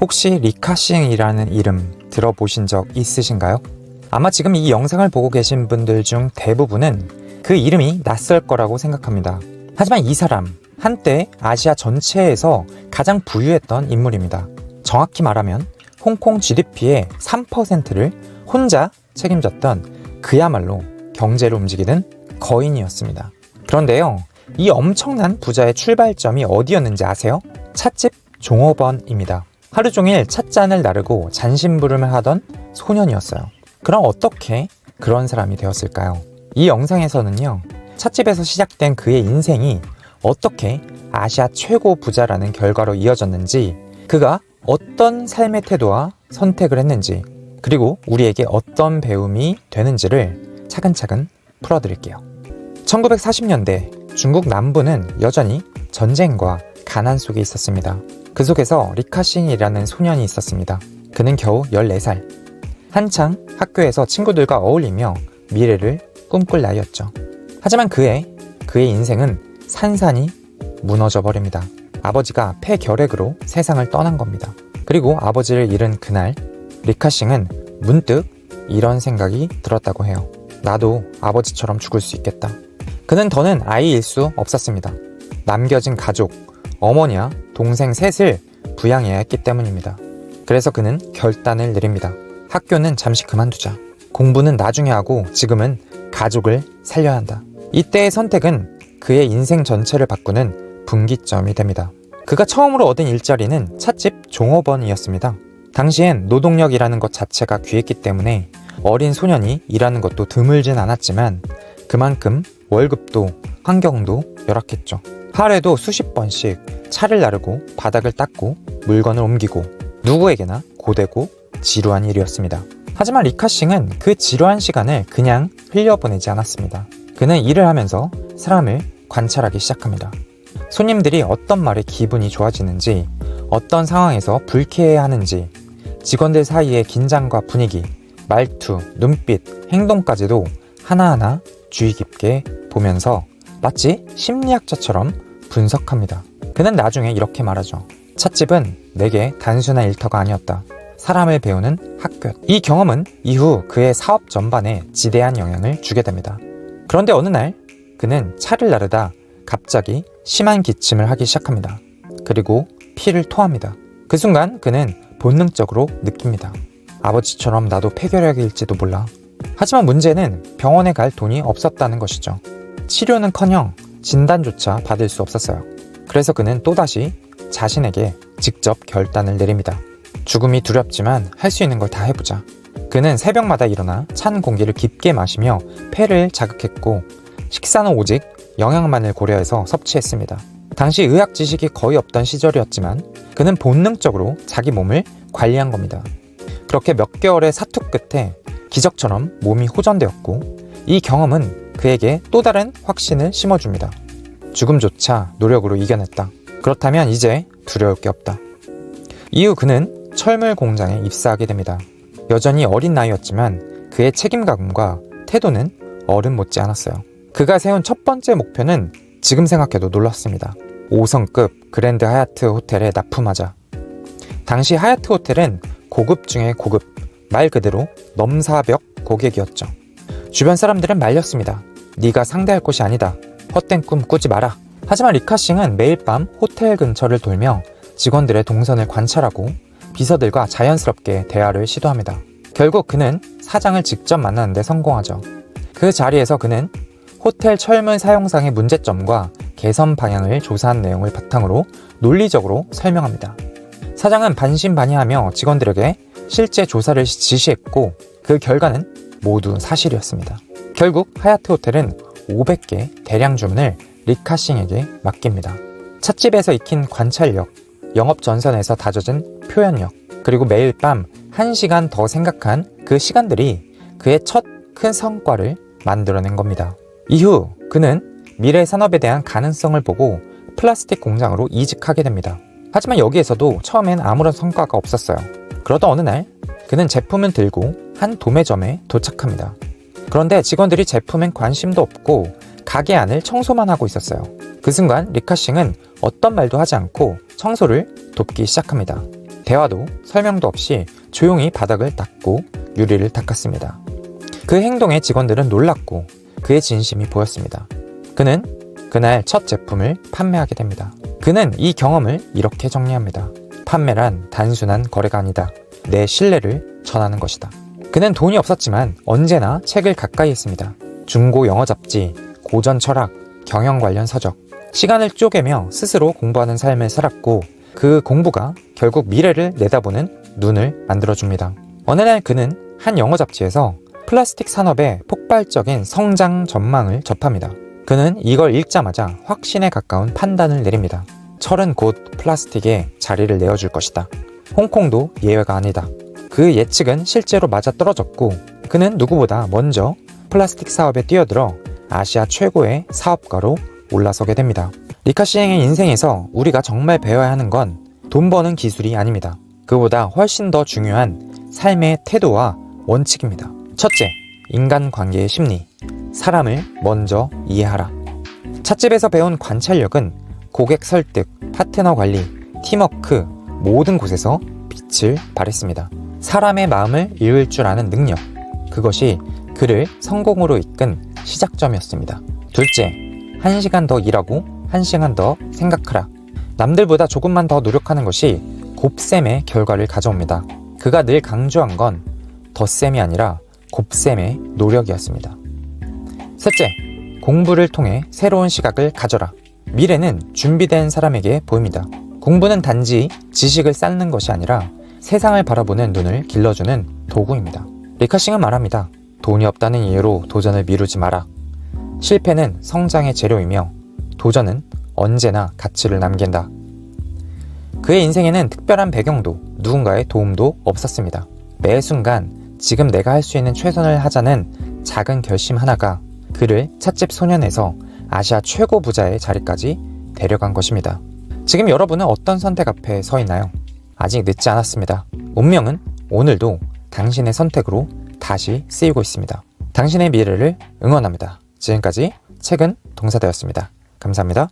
혹시 리카싱이라는 이름 들어보신 적 있으신가요? 아마 지금 이 영상을 보고 계신 분들 중 대부분은 그 이름이 낯설 거라고 생각합니다. 하지만 이 사람, 한때 아시아 전체에서 가장 부유했던 인물입니다. 정확히 말하면 홍콩 GDP의 3%를 혼자 책임졌던 그야말로 경제를 움직이는 거인이었습니다. 그런데요, 이 엄청난 부자의 출발점이 어디였는지 아세요? 찻집 종업원입니다. 하루 종일 찻잔을 나르고 잔심부름을 하던 소년이었어요. 그럼 어떻게 그런 사람이 되었을까요? 이 영상에서는요, 찻집에서 시작된 그의 인생이 어떻게 아시아 최고 부자라는 결과로 이어졌는지, 그가 어떤 삶의 태도와 선택을 했는지, 그리고 우리에게 어떤 배움이 되는지를 차근차근 풀어드릴게요. 1940년대 중국 남부는 여전히 전쟁과 가난 속에 있었습니다. 그 속에서 리카싱이라는 소년이 있었습니다. 그는 겨우 14살. 한창 학교에서 친구들과 어울리며 미래를 꿈꿀 나이였죠. 하지만 그의 인생은 산산이 무너져 버립니다. 아버지가 폐결핵으로 세상을 떠난 겁니다. 그리고 아버지를 잃은 그날, 리카싱은 문득 이런 생각이 들었다고 해요. 나도 아버지처럼 죽을 수 있겠다. 그는 더는 아이일 수 없었습니다. 남겨진 가족, 어머니와 동생 셋을 부양해야 했기 때문입니다. 그래서 그는 결단을 내립니다. 학교는 잠시 그만두자. 공부는 나중에 하고 지금은 가족을 살려야 한다. 이때의 선택은 그의 인생 전체를 바꾸는 분기점이 됩니다. 그가 처음으로 얻은 일자리는 찻집 종업원이었습니다. 당시엔 노동력이라는 것 자체가 귀했기 때문에 어린 소년이 일하는 것도 드물진 않았지만 그만큼 월급도 환경도 열악했죠. 하루에도 수십 번씩 차를 나르고 바닥을 닦고 물건을 옮기고 누구에게나 고되고 지루한 일이었습니다. 하지만 리카싱은 그 지루한 시간을 그냥 흘려보내지 않았습니다. 그는 일을 하면서 사람을 관찰하기 시작합니다. 손님들이 어떤 말에 기분이 좋아지는지, 어떤 상황에서 불쾌해하는지, 직원들 사이의 긴장과 분위기, 말투, 눈빛, 행동까지도 하나하나 주의 깊게 보면서 마치 심리학자처럼 분석합니다. 그는 나중에 이렇게 말하죠. 찻집은 내게 단순한 일터가 아니었다. 사람을 배우는 학교였다. 이 경험은 이후 그의 사업 전반에 지대한 영향을 주게 됩니다. 그런데 어느 날 그는 차를 나르다 갑자기 심한 기침을 하기 시작합니다. 그리고 피를 토합니다. 그 순간 그는 본능적으로 느낍니다. 아버지처럼 나도 폐결핵일지도 몰라. 하지만 문제는 병원에 갈 돈이 없었다는 것이죠. 치료는커녕 진단조차 받을 수 없었어요. 그래서 그는 또다시 자신에게 직접 결단을 내립니다. 죽음이 두렵지만 할 수 있는 걸 다 해보자. 그는 새벽마다 일어나 찬 공기를 깊게 마시며 폐를 자극했고 식사는 오직 영양만을 고려해서 섭취했습니다. 당시 의학 지식이 거의 없던 시절이었지만 그는 본능적으로 자기 몸을 관리한 겁니다. 그렇게 몇 개월의 사투 끝에 기적처럼 몸이 호전되었고 이 경험은 그에게 또 다른 확신을 심어줍니다. 죽음조차 노력으로 이겨냈다. 그렇다면 이제 두려울 게 없다. 이후 그는 철물 공장에 입사하게 됩니다. 여전히 어린 나이였지만 그의 책임감과 태도는 어른 못지 않았어요. 그가 세운 첫 번째 목표는 지금 생각해도 놀랍습니다. 5성급 그랜드 하얏트 호텔에 납품하자. 당시 하얏트 호텔은 고급 중에 고급, 말 그대로 넘사벽 고객이었죠. 주변 사람들은 말렸습니다. 네가 상대할 곳이 아니다. 헛된 꿈 꾸지 마라. 하지만 리카싱은 매일 밤 호텔 근처를 돌며 직원들의 동선을 관찰하고 비서들과 자연스럽게 대화를 시도합니다. 결국 그는 사장을 직접 만나는 데 성공하죠. 그 자리에서 그는 호텔 철문 사용상의 문제점과 개선 방향을 조사한 내용을 바탕으로 논리적으로 설명합니다. 사장은 반신반의하며 직원들에게 실제 조사를 지시했고 그 결과는 모두 사실이었습니다. 결국 하얏트 호텔은 500개 대량 주문을 리카싱에게 맡깁니다. 찻집에서 익힌 관찰력, 영업 전선에서 다져진 표현력, 그리고 매일 밤 1시간 더 생각한 그 시간들이 그의 첫 큰 성과를 만들어낸 겁니다. 이후 그는 미래 산업에 대한 가능성을 보고 플라스틱 공장으로 이직하게 됩니다. 하지만 여기에서도 처음엔 아무런 성과가 없었어요. 그러다 어느 날 그는 제품을 들고 한 도매점에 도착합니다. 그런데 직원들이 제품엔 관심도 없고 가게 안을 청소만 하고 있었어요. 그 순간 리카싱은 어떤 말도 하지 않고 청소를 돕기 시작합니다. 대화도 설명도 없이 조용히 바닥을 닦고 유리를 닦았습니다. 그 행동에 직원들은 놀랐고 그의 진심이 보였습니다. 그는 그날 첫 제품을 판매하게 됩니다. 그는 이 경험을 이렇게 정리합니다. 판매란 단순한 거래가 아니다. 내 신뢰를 전하는 것이다. 그는 돈이 없었지만 언제나 책을 가까이 했습니다. 중고 영어 잡지, 고전 철학, 경영 관련 서적. 시간을 쪼개며 스스로 공부하는 삶을 살았고 그 공부가 결국 미래를 내다보는 눈을 만들어줍니다. 어느 날 그는 한 영어 잡지에서 플라스틱 산업의 폭발적인 성장 전망을 접합니다. 그는 이걸 읽자마자 확신에 가까운 판단을 내립니다. 철은 곧 플라스틱에 자리를 내어줄 것이다. 홍콩도 예외가 아니다. 그 예측은 실제로 맞아떨어졌고 그는 누구보다 먼저 플라스틱 사업에 뛰어들어 아시아 최고의 사업가로 올라서게 됩니다. 리카싱의 인생에서 우리가 정말 배워야 하는 건 돈 버는 기술이 아닙니다. 그보다 훨씬 더 중요한 삶의 태도와 원칙입니다. 첫째, 인간관계의 심리. 사람을 먼저 이해하라. 찻집에서 배운 관찰력은 고객 설득, 파트너 관리, 팀워크 모든 곳에서 빛을 발했습니다. 사람의 마음을 읽을 줄 아는 능력. 그것이 그를 성공으로 이끈 시작점이었습니다. 둘째, 1시간 더 일하고 1시간 더 생각하라. 남들보다 조금만 더 노력하는 것이 곱셈의 결과를 가져옵니다. 그가 늘 강조한 건 덧셈이 아니라 곱셈의 노력이었습니다. 셋째, 공부를 통해 새로운 시각을 가져라. 미래는 준비된 사람에게 보입니다. 공부는 단지 지식을 쌓는 것이 아니라 세상을 바라보는 눈을 길러주는 도구입니다. 리카싱은 말합니다. 돈이 없다는 이유로 도전을 미루지 마라. 실패는 성장의 재료이며 도전은 언제나 가치를 남긴다. 그의 인생에는 특별한 배경도 누군가의 도움도 없었습니다. 매 순간 지금 내가 할 수 있는 최선을 하자는 작은 결심 하나가 그를 찻집 소년에서 아시아 최고 부자의 자리까지 데려간 것입니다. 지금 여러분은 어떤 선택 앞에 서 있나요? 아직 늦지 않았습니다. 운명은 오늘도 당신의 선택으로 다시 쓰이고 있습니다. 당신의 미래를 응원합니다. 지금까지 책은 동사되었습니다. 감사합니다.